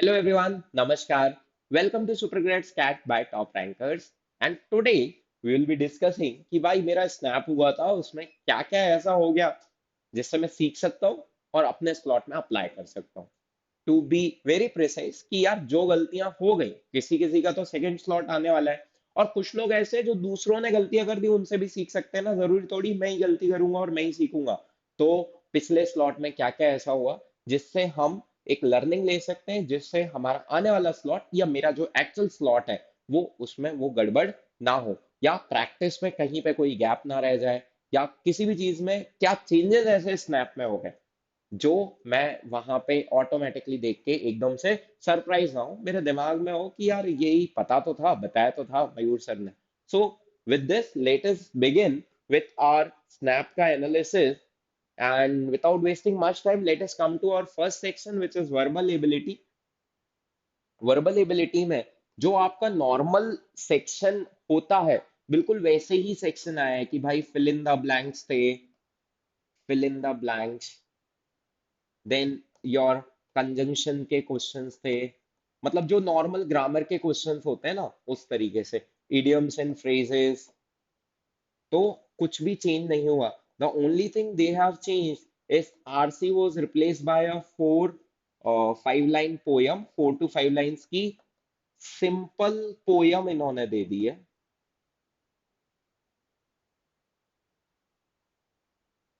Hello everyone, Namaskar. Welcome to Supergrad Stat by Top Rankers. And today we will be discussing कि भाई मेरा snap हुआ था उसमें क्या क्या ऐसा हो गया जिससे मैं सीख सकता हूँ और अपने स्लॉट में अप्लाई कर सकता हूँ। टू बी वेरी प्रिसाइज कि यार जो गलतियां हो गई किसी किसी का तो सेकंड स्लॉट आने वाला है और कुछ लोग ऐसे जो दूसरों ने गलतियां कर दी उनसे भी सीख सकते हैं ना, जरूरी थोड़ी मैं ही गलती करूंगा और मैं ही सीखूंगा। तो पिछले स्लॉट में क्या क्या ऐसा हुआ जिससे हम एक लर्निंग ले सकते हैं, जिससे हमारा आने वाला स्लॉट या मेरा जो एक्चुअल स्लॉट है वो उसमें वो गड़बड़ ना हो, या प्रैक्टिस में कहीं पे कोई गैप ना रह जाए, या किसी भी चीज में क्या चेंजेस ऐसे स्नैप में हो गए जो मैं वहां पे ऑटोमेटिकली देख के एकदम से सरप्राइज ना हो, मेरे दिमाग में हो कि यार यही पता तो था, बताया तो था मयूर सर ने। So with this let us begin with our SNAP का analysis, and without wasting much time, let us come to our first section, which is verbal ability. Verbal ability में जो आपका नॉर्मल सेक्शन होता है, बिल्कुल वैसे ही section आया है कि भाई फिल इन द ब्लैंक्स थे, fill in the blanks, then your conjunction के क्वेश्चंस थे, मतलब जो नॉर्मल ग्रामर के क्वेश्चंस होते हैं ना उस तरीके से, इडियम्स एंड फ्रेजेस। तो कुछ भी चेंज नहीं हुआ। The only thing they have change is RC was replaced by a 5 line poem, 4 to 5 lines की सिंपल पोयम इन्होंने दे दी है।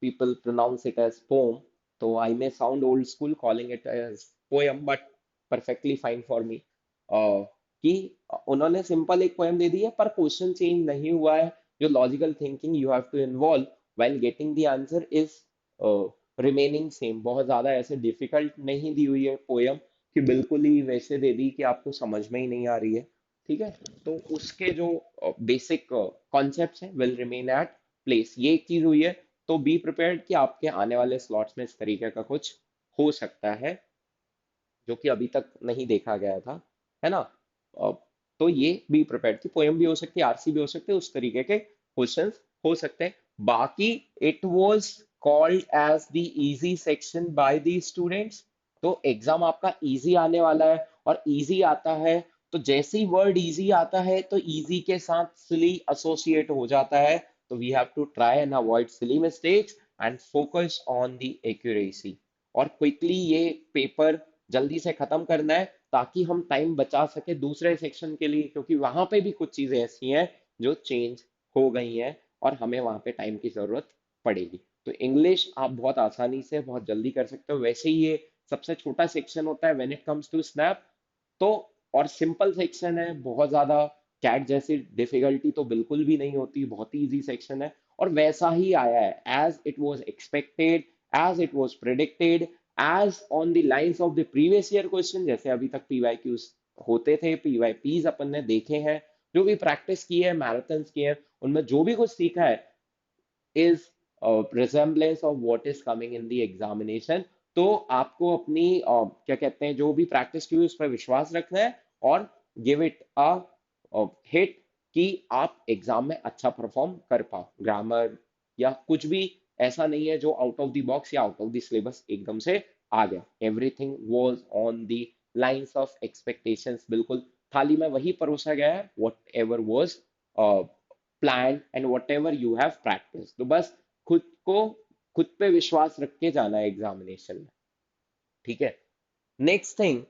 People pronounce it as poem, so I may sound old school calling it as poem, but perfectly fine for me. कि उन्होंने simple एक poem दे दी है पर question change नहीं हुआ है। जो logical thinking you have to involve while getting the answer is remaining same. बहुत ज्यादा ऐसे डिफिकल्ट नहीं दी हुई है पोयम कि बिल्कुल ही वैसे दे दी कि आपको समझ में ही नहीं आ रही है। ठीक है, तो उसके जो बेसिक कॉन्सेप्ट्स हैं विल रिमेन एट प्लेस, ये एक चीज हुई है। तो बी प्रिपेयर्ड कि आपके आने वाले स्लॉट्स में इस तरीके का कुछ हो सकता है जो कि अभी तक नहीं देखा गया था, है ना। अ, तो ये बी प्रिपेयर्ड की पोएम भी हो सकती है, आरसी भी हो सकते हैं, उस तरीके के क्वेश्चंस हो सकते हैं। बाकी it was called as the easy section by the students. तो एग्जाम आपका इजी आने वाला है, और इजी आता है तो जैसे ही वर्ड इजी आता है तो इजी के साथ सिली एसोसिएट हो जाता है। तो we have to try and avoid silly mistakes and focus on the accuracy, और क्विकली ये पेपर जल्दी से खत्म करना है ताकि हम टाइम बचा सके दूसरे सेक्शन के लिए, क्योंकि वहां पे भी कुछ चीजें ऐसी हैं जो चेंज हो गई हैं और हमें वहां पे टाइम की जरूरत पड़ेगी। तो इंग्लिश आप बहुत आसानी से बहुत जल्दी कर सकते हो, वैसे ही ये सबसे छोटा सेक्शन होता है when it comes to SNAP. तो और सिंपल सेक्शन है, बहुत ज्यादा कैट जैसी डिफिकल्टी तो बिल्कुल भी नहीं होती, बहुत ही इजी सेक्शन है। और वैसा ही आया है as it was expected, as it was predicted, as on the lines of the previous year question. जैसे अभी तक पीवाईक्यूज होते थे, पीवाईपीज अपन ने देखे हैं, जो भी प्रैक्टिस की है, मैराथन्स की है, उनमें जो भी कुछ सीखा है is a resemblance of what is coming in the examination। तो आपको अपनी क्या कहते हैं जो भी प्रैक्टिस की हुई उस पर विश्वास रखना है और गिव इट अ हिट कि आप एग्जाम में अच्छा परफॉर्म कर पाओ। ग्रामर या कुछ भी ऐसा नहीं है जो आउट ऑफ द बॉक्स या आउट ऑफ द सिलेबस एकदम से आ गया। Everything was on the lines of expectations, बिल्कुल थाली में वही परोसा गया है what ever was plan and what ever you have practice. तो बस खुद को खुद पे विश्वास रख के जाना है एग्जामिनेशन में। ठीक है, नेक्स्ट थिंग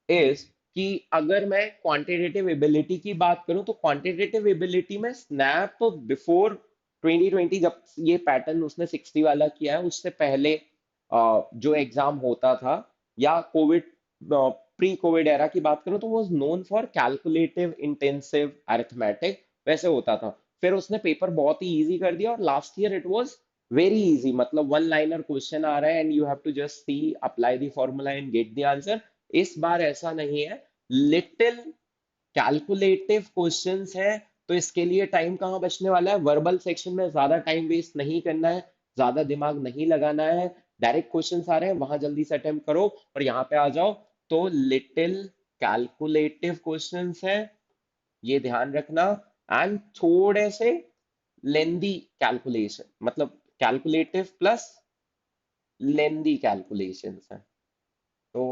इज कि अगर मैं क्वांटिटेटिव एबिलिटी की बात करूं तो क्वांटिटेटिव एबिलिटी में स्नैप बिफोर 2020, जब ये पैटर्न उसने 60 वाला किया है, उससे पहले जो एग्जाम होता था, या कोविड प्री कोविड एरा की बात करूं तो was known for calculative intensive arithmetic, वैसे होता था। फिर उसने पेपर बहुत ही इजी कर दिया और last year it was very easy, मतलब वन लाइनर क्वेश्चन आ रहा है and you have to just see apply the formula and get the answer. इस बार ऐसा नहीं है, लिटिल कैलकुलेटिव क्वेश्चंस है। तो इसके लिए टाइम कहाँ बचने वाला है, वर्बल सेक्शन में ज्यादा टाइम वेस्ट नहीं करना है, ज्यादा दिमाग नहीं लगाना है। डायरेक्ट क्वेश्चंस आ रहे हैं वहां जल्दी से अटेम्प्ट करो और यहाँ पे आ जाओ। तो लिटिल कैलकुलेटिव क्वेश्चंस है, ये ध्यान रखना। एंड थोड़े से लेंदी कैलकुलेशन, मतलब कैलकुलेटिव प्लस लेंदी कैलकुलेशंस हैं। तो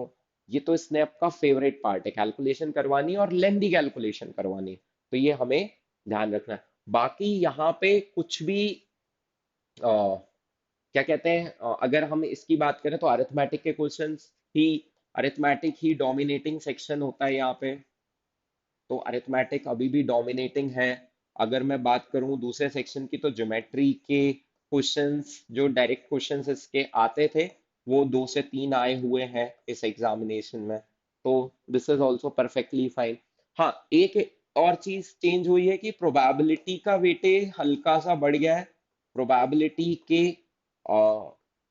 ये तो स्नैप का फेवरेट पार्ट है, कैलकुलेशन करवानी है और लेंदी कैलकुलेशन करवानी है। तो ये हमें ध्यान रखना है। बाकी यहाँ पे कुछ भी क्या कहते हैं, अगर हम इसकी बात करें तो अरिथमेटिक के क्वेश्चंस ही, अरिथमेटिक ही डोमिनेटिंग सेक्शन होता है यहाँ पे। तो अरिथमेटिक अभी भी डोमिनेटिंग है। अगर मैं बात करूं दूसरे सेक्शन की, तो ज्योमेट्री के क्वेश्चंस, जो डायरेक्ट क्वेश्चंस इसके आते थे, वो 2 से 3 आए हुए हैं इस एग्जामिनेशन में। तो this is also perfectly fine. हाँ, एक और चीज चेंज हुई है कि प्रोबेबिलिटी का वेटेज हल्का सा बढ़ गया है। प्रोबेबिलिटी के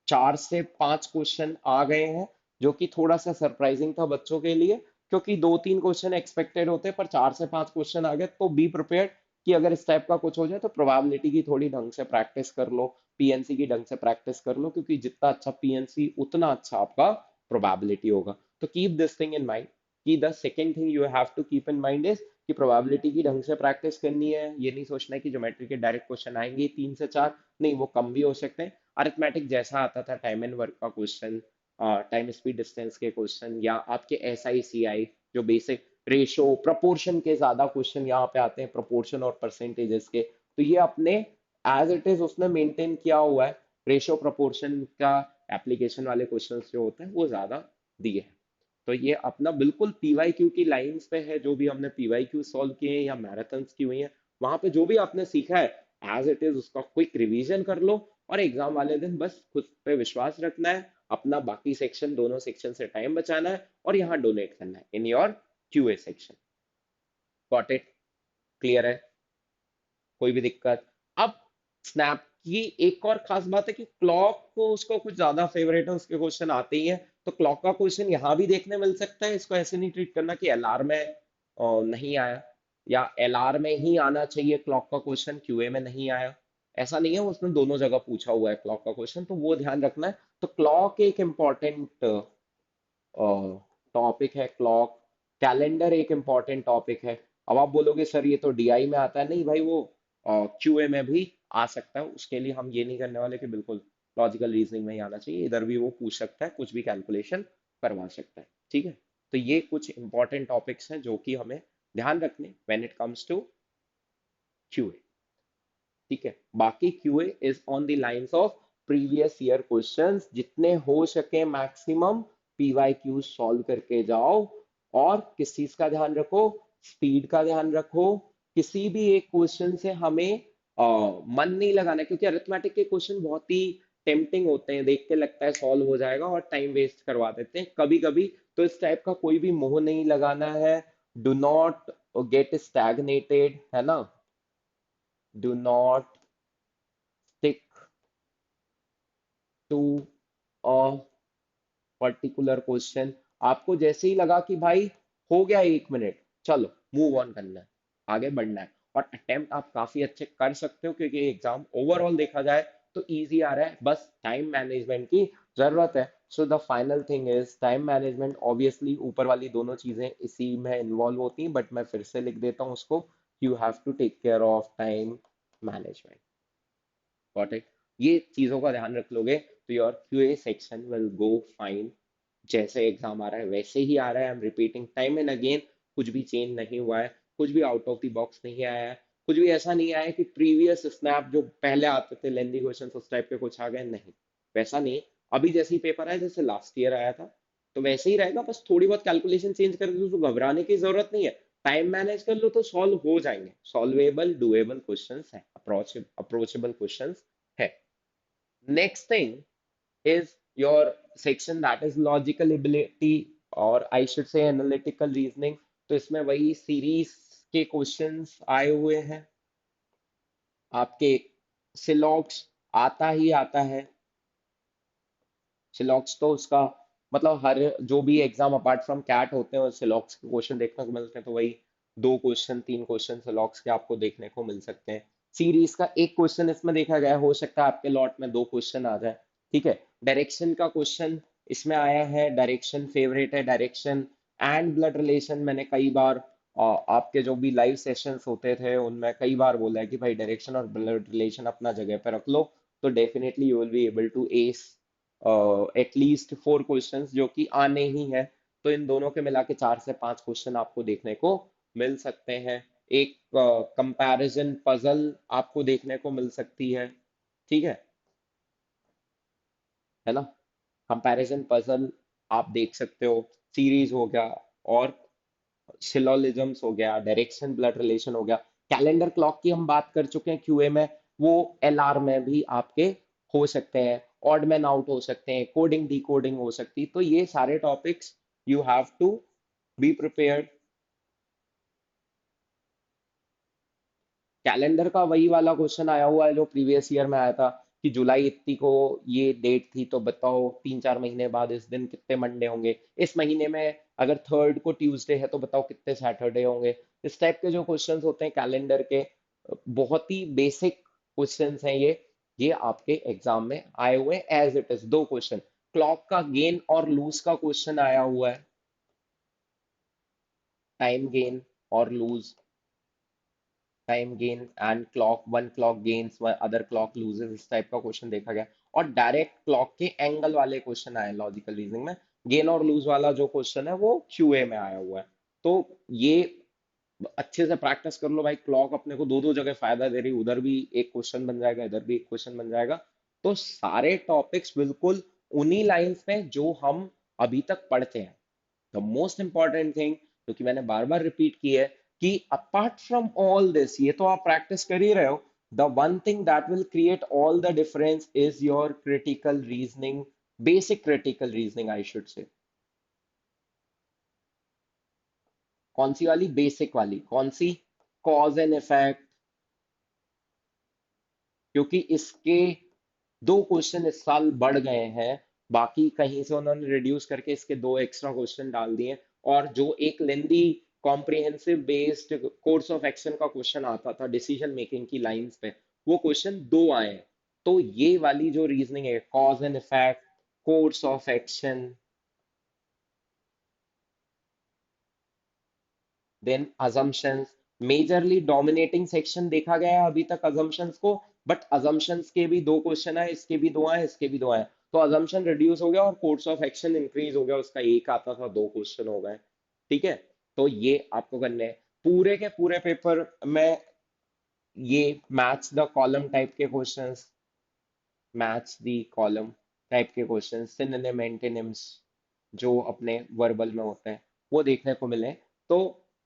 4 से 5 क्वेश्चन आ गए हैं, जो कि थोड़ा सा सरप्राइजिंग था बच्चों के लिए, क्योंकि 2-3 क्वेश्चन एक्सपेक्टेड होते हैं, पर 4 से 5 क्वेश्चन आ गए। तो बी प्रिपेयर्ड कि अगर इस टाइप का कुछ हो जाए तो प्रोबेबिलिटी की थोड़ी ढंग से प्रैक्टिस कर लो, पीएनसी की ढंग से प्रैक्टिस कर लो, क्योंकि जितना अच्छा पीएनसी उतना अच्छा आपका प्रोबेबिलिटी होगा। तो keep this thing in mind कि the second thing you have to keep in mind is कि प्रोबेबिलिटी की ढंग से प्रैक्टिस करनी है। ये नहीं सोचना है कि ज्योमेट्री के डायरेक्ट क्वेश्चन आएंगे 3 से 4, नहीं, वो कम भी हो सकते हैं। अरिथमेटिक जैसा आता था, टाइम एंड वर्क का क्वेश्चन, टाइम स्पीड डिस्टेंस के क्वेश्चन, या आपके एस आई सी आई, जो बेसिक रेशो प्रपोर्शन के ज्यादा क्वेश्चन यहाँ पे आते हैं, प्रपोर्शन और परसेंटेजेस के, तो ये अपने एज इट इज उसने मेंटेन किया हुआ है। रेशो प्रपोर्शन का एप्लीकेशन वाले क्वेश्चंस जो होते हैं वो ज्यादा दिए हैं। तो ये अपना बिल्कुल पीवाई क्यू की लाइंस पे है। जो भी हमने पीवाई क्यू सॉल्व किए हैं या मैराथन्स की हुई हैं, वहां पे जो भी आपने सीखा है एज इट इज उसका क्विक रिवीजन कर लो, और एग्जाम वाले दिन बस खुद पे विश्वास रखना है, अपना बाकी सेक्शन, दोनों सेक्शन से टाइम बचाना है, और यहाँ डोनेट करना है in your QA section. Got it? Clear है? कोई भी दिक्कत? अब स्नैप की एक और खास बात है कि क्लॉक को उसको कुछ ज्यादा फेवरेट है, उसके क्वेश्चन आते ही है। तो क्लॉक का क्वेश्चन यहाँ भी देखने मिल सकता है। इसको ऐसे नहीं ट्रीट करना कि एलआर में नहीं आया, या एलआर में ही आना चाहिए क्लॉक का क्वेश्चन, क्यूए में नहीं आया। ऐसा नहीं है, उसने दोनों जगह पूछा हुआ है क्लॉक का क्वेश्चन, तो वो ध्यान रखना है। तो क्लॉक एक इम्पॉर्टेंट टॉपिक है, क्लॉक। कैलेंडर एक इम्पॉर्टेंट टॉपिक है। अब आप बोलोगे सर ये तो डीआई में आता है, नहीं भाई, वो क्यूए में भी आ सकता है। उसके लिए हम ये नहीं करने वाले कि बिल्कुल लॉजिकल रीजनिंग में ही आना चाहिए, इधर भी वो पूछ सकता है, कुछ भी कैलकुलेशन करवा सकता है। ठीक है? तो ये कुछ इंपॉर्टेंट टॉपिक्स हैं जो कि हमें ध्यान रखने when it comes to QA. ठीक है? बाकी QA is on the lines of previous year questions, जितने हो सके मैक्सिमम पीवाई क्यू सॉल्व करके जाओ। और किस चीज का ध्यान रखो? स्पीड का ध्यान रखो। किसी भी एक क्वेश्चन से हमें मन नहीं लगाना, क्योंकि अरिथमेटिक के क्वेश्चन बहुत ही टेम्पटिंग होते हैं, देख के लगता है सॉल्व हो जाएगा और टाइम वेस्ट करवा देते हैं कभी कभी। तो इस टाइप का कोई भी मोह नहीं लगाना है। डू नॉट गेट स्टैग्नेटेड, है ना? Do not stick to a particular question. आपको जैसे ही लगा कि भाई हो गया 1 मिनट, चलो मूव ऑन करना है, आगे बढ़ना है। और अटेम्प्ट आप काफी अच्छे कर सकते हो, क्योंकि एग्जाम ओवरऑल देखा जाए तो इजी आ रहा है, बस टाइम मैनेजमेंट की जरूरत है। So the final thing is time management. Obviously ऊपर वाली दोनों चीजें इसी में इन्वॉल्व होती हैं, बट मैं फिर से लिख देता हूँ उसको। You have to take care of time management. Got it? ये चीजों का ध्यान रख लोगे तो your QA section will go fine. जैसे एग्जाम आ रहा है वैसे ही आ रहा है। I am repeating time and again, कुछ भी चेंज नहीं हुआ है, कुछ भी आउट ऑफ द बॉक्स नहीं आया है, कुछ भी ऐसा नहीं आया है कि प्रीवियस स्नैप जो पहले आते थे लेंदी क्वेश्चन उस टाइप के कुछ आ गए, नहीं, वैसा नहीं। अभी जैसे ही पेपर आया, जैसे लास्ट ईयर आया था, तो वैसे ही रहेगा, बस थोड़ी बहुत कैलकुलेशन चेंज कर दो, तो घबराने की जरूरत नहीं है। टाइम मैनेज कर लो तो सॉल्व हो जाएंगे। सॉल्वेबल डुएबल क्वेश्चंस है, अप्रोचेबल क्वेश्चंस है। Next thing is your section that is logical ability, और I should say analytical reasoning। तो इसमें वही सीरीज के क्वेश्चंस आए हुए हैं आपके। सिलॉक्स आता ही आता है। सिलॉक्स तो उसका मतलब हर जो भी एग्जाम अपार्ट फ्रॉम कैट होते हैं, सिलॉक्स के क्वेश्चन देखने को मिलते हैं। तो वही 2 क्वेश्चन 3 क्वेश्चन सिलॉक्स के आपको देखने को मिल सकते हैं। सीरीज का एक क्वेश्चन इसमें देखा गया, हो सकता है आपके लॉट में 2 क्वेश्चन आ जाए। ठीक है? डायरेक्शन का क्वेश्चन इसमें आया है, डायरेक्शन फेवरेट है। डायरेक्शन एंड ब्लड रिलेशन मैंने कई बार आपके जो भी लाइव सेशंस होते थे उनमें कई बार बोला है कि भाई डायरेक्शन और ब्लड रिलेशन अपना जगह पे रख लो, तो definitely you will be able to ace at least 4 questions जो कि आने ही है। तो इन दोनों के मिला के 4 से 5 क्वेश्चन आपको देखने को मिल सकते हैं। एक कंपैरिजन पजल आपको देखने को मिल सकती है, ठीक है ना। कंपैरिजन पजल आप देख सकते हो, सीरीज हो गया, और सिलोलिज्म्स हो गया, डायरेक्शन ब्लड रिलेशन हो गया। कैलेंडर क्लॉक की हम बात कर चुके हैं क्यूए में, वो एलआर में भी आपके हो सकते हैं, ऑड मैन आउट हो सकते हैं, कोडिंग डी कोडिंग हो सकती है। तो ये सारे topics you have to be prepared. Calendar का वही वाला क्वेश्चन आया हुआ है जो प्रीवियस ईयर में आया था, कि जुलाई इतनी को ये डेट थी, तो बताओ 3-4 महीने बाद इस दिन कितने मंडे होंगे, इस महीने में अगर थर्ड को ट्यूसडे है तो बताओ कितने सैटरडे होंगे। इस टाइप के जो क्वेश्चंस होते हैं कैलेंडर के, बहुत ही बेसिक क्वेश्चंस हैं ये आपके एग्जाम में आए हुए हैं एज इट इज। दो क्वेश्चन, क्लॉक का गेन और लूज का क्वेश्चन आया हुआ है, टाइम गेन और lose, time gain and clock, one clock gains other clock loses, इस टाइप का क्वेश्चन देखा गया। और डायरेक्ट क्लॉक के एंगल वाले क्वेश्चन आए लॉजिकल रीजनिंग में। गेन और लूज वाला जो क्वेश्चन है वो क्यूए में आया हुआ है। तो ये अच्छे से प्रैक्टिस कर लो भाई, क्लॉक अपने को दो दो जगह फायदा दे रही है, उधर भी एक क्वेश्चन बन जाएगा, इधर भी एक क्वेश्चन बन जाएगा। तो सारे टॉपिक्स बिल्कुल उन्हीं लाइंस में जो हम अभी तक पढ़ते हैं। द मोस्ट इंपॉर्टेंट थिंग जो कि मैंने बार बार रिपीट की है, कि अपार्ट फ्रॉम ऑल दिस, ये तो आप प्रैक्टिस कर ही रहे हो, the one thing that will create all the difference is your critical reasoning, basic critical reasoning I should say. कौन सी वाली? बेसिक वाली। कौन सी? Cause and effect. क्योंकि इसके दो क्वेश्चन इस साल बढ़ गए हैं, बाकी कहीं से उन्होंने रिड्यूस करके इसके दो एक्स्ट्रा क्वेश्चन डाल दिए। और जो एक lengthy comprehensive based course of action का क्वेश्चन आता था डिसीजन मेकिंग की लाइंस पे, वो क्वेश्चन दो आए हैं। तो ये वाली जो रीजनिंग है, cause and effect, course of action, then assumptions, majorly dominating section देखा गया है अभी तक assumptions को। बट assumptions के भी दो क्वेश्चन आए, इसके भी दो आए, इसके भी दो आए, तो assumption रिड्यूस हो गया और कोर्स ऑफ एक्शन इंक्रीज हो गया, उसका एक आता था, दो क्वेश्चन हो गए, ठीक है। तो ये आपको करने हैं पूरे के पूरे पेपर में। ये मैच द कॉलम टाइप के questions, match the column type के क्वेश्चन, सिनोनिम एंटोनिम्स जो अपने वर्बल में होते हैं, वो देखने को मिले। तो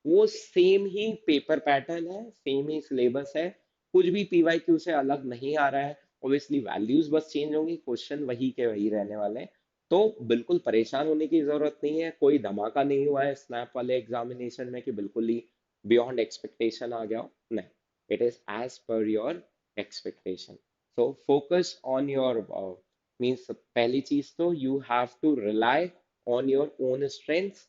वो सेम ही पेपर पैटर्न है, सेम ही सिलेबस है, कुछ भी पीवाईक्यू से अलग नहीं आ रहा है। ऑब्वियसली वैल्यूज बस चेंज होंगी, क्वेश्चन वही के वही रहने वाले हैं। तो बिल्कुल परेशान होने की जरूरत नहीं है, कोई धमाका नहीं हुआ है स्नैप वाले एग्जामिनेशन में कि बिल्कुल ही बियॉन्ड एक्सपेक्टेशन आ गया हो, नहीं, it is as per your expectation. So focus on your means पहली चीज तो you have to rely on your own strengths,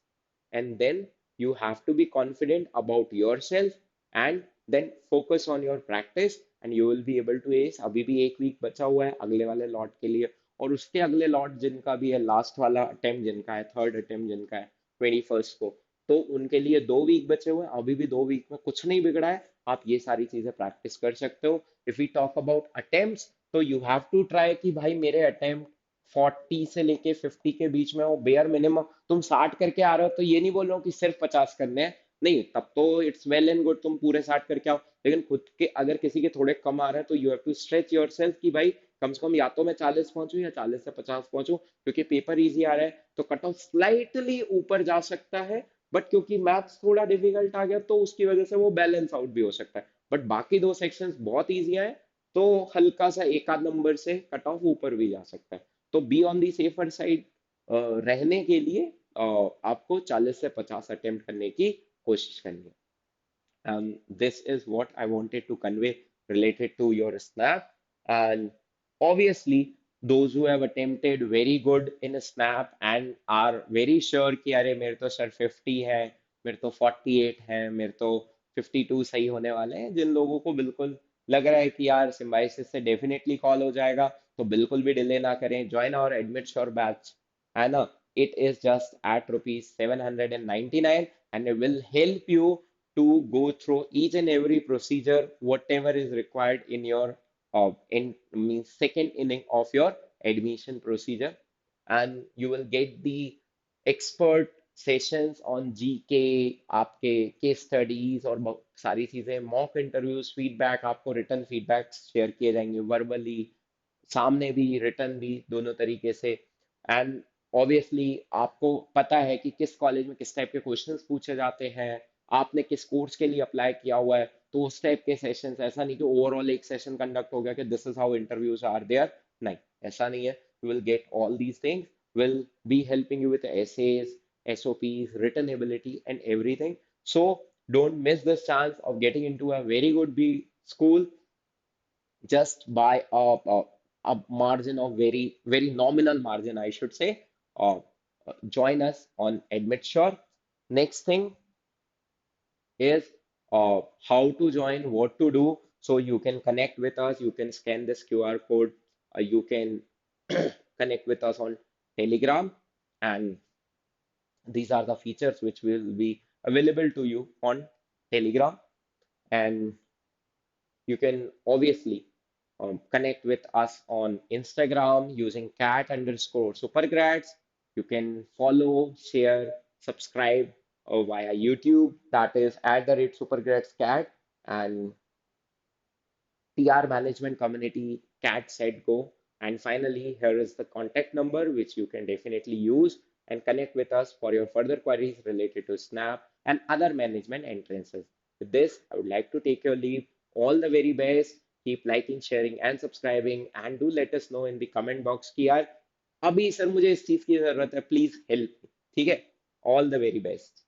and then you have to be confident about yourself, and then focus on your practice and you will be able to ace। अभी भी एक week बचा हुआ है अगले वाले lot के लिए, और उसके अगले लॉट जिनका भी है, लास्ट वाला अटेम्प्ट जिनका है, थर्ड अटेम्प्ट जिनका है 21st को, तो उनके लिए 2 वीक बचे हुए हैं। अभी भी 2 वीक में कुछ नहीं बिगड़ा है, आप ये सारी चीजें प्रैक्टिस कर सकते हो। If we talk about attempts, तो यू हैव टू ट्राई कि भाई मेरे अटेम्प्ट 40 से लेके 50 के बीच में हो, बेयर मिनिमम। तुम 60 करके आ रहे हो तो ये नहीं बोल रहा हूँ कि सिर्फ 50 करने हैं, नहीं, तब तो इट्स वेल एंड गुड, तुम पूरे 60 करके आओ। लेकिन खुद के अगर किसी के थोड़े कम आ रहे हैं तो you have to stretch yourself कि भाई कम से कम या तो मैं 40 पहुंचूं या 40 से 50 पहुंचूं, क्योंकि पेपर इजी आ रहा है तो कट ऑफ स्लाइटली ऊपर जा सकता है। बट क्योंकि मैथ्स थोड़ा डिफिकल्ट आ गया तो उसकी वजह से वो बैलेंस आउट भी हो सकता है। बट बाकी दो सेक्शंस बहुत इजी है, तो हल्का सा एक आध नंबर से कट ऑफ ऊपर भी जा सकता है। तो be on the safer side रहने के लिए आपको 40 से 50 अटेम्प्ट करने की कोशिश करनी है। This is what I wanted to convey related to your snap. And obviously, those who have attempted very good in a snap and are very sure कि अरे मेरे तो सर 50 है, मेरे तो 48 है, मेरे तो 52 सही होने वाले हैं, जिन लोगों को बिल्कुल लग रहा है कि यार सिम्बाइसिस से डेफिनेटली कॉल हो जाएगा, तो बिल्कुल भी डिले ना करें, ज्वाइन और एडमिट श्योर बैच, है ना। It is just at rupees 799 and it will help you to go through each and every procedure whatever is required in your in means second inning of your admission procedure, and you will get the expert sessions on GK, आपके case studies और सारी चीजें, mock interviews, feedback, आपको return feedback share किए जाएंगे verbally, सामने भी return भी, दोनों तरीके से। एंड ऑब्वियसली आपको पता है कि किस कॉलेज में किस टाइप के क्वेश्चंस पूछे जाते हैं, आपने किस कोर्स के लिए अप्लाई किया हुआ है, तो उस टाइप के सेशंस। ऐसा नहीं कि ओवरऑल एक सेशन कंडक्ट हो गया कि this is how interviews are there, नहीं, ऐसा नहीं है। You will get all these things, will be helping you with essays, SOPs, written ability, and everything. So don't miss this chance of getting into a very good B school just by a margin of very nominal margin, I should say. Join us on AdmitSure. Next thing is how to join, what to do. So you can connect with us. You can scan this QR code. You can connect with us on Telegram, and these are the features which will be available to you on Telegram. And you can obviously connect with us on Instagram using cat underscore supergrads. You can follow, share, subscribe via YouTube, that is at the rate supergrads cat, and TR management community, cat said go. And finally, here is the contact number which you can definitely use and connect with us for your further queries related to Snap and other management entrances. With this, I would like to take your leave. All the very best. Keep liking, sharing, and subscribing. And do let us know in the comment box कि यार अभी sir मुझे इस चीज की जरूरत है, please help. ठीक है, ऑल द वेरी बेस्ट।